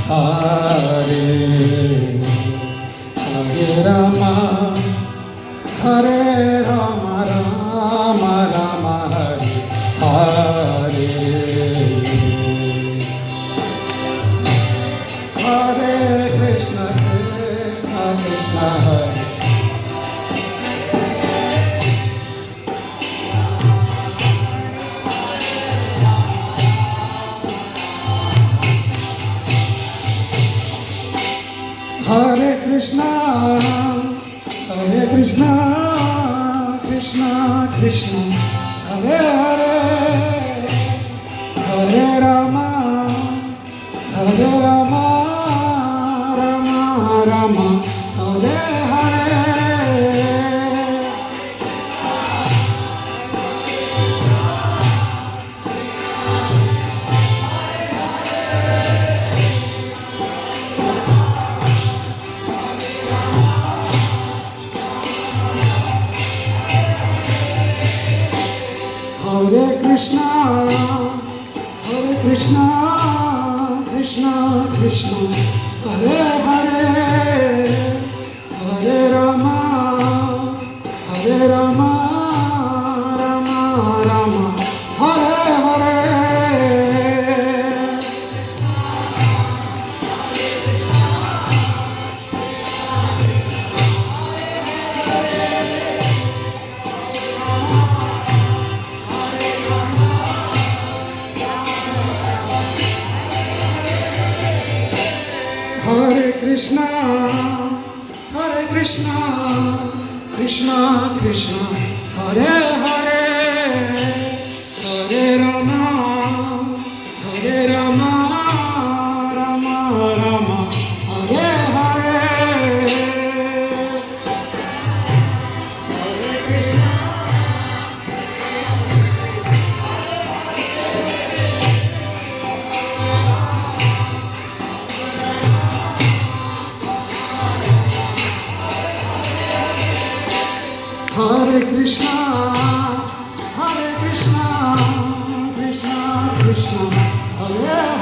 Hare Hare Rama Hare Rama Rama Rama Hare Hare Hare Krishna Krishna Krishna Hare Hare Krishna Krishna Krishna Hare Hare Hare Rama Rama Rama Hare Hare Hare Krishna Krishna Krishna Hare Hare Hare Rama Rama Rama Hare Hare Hare Krishna Krishna Krishna Hare Hare Hare Rama Rama Rama Hare Hare Hare Krishna Hare Krishna Krishna Krishna Hare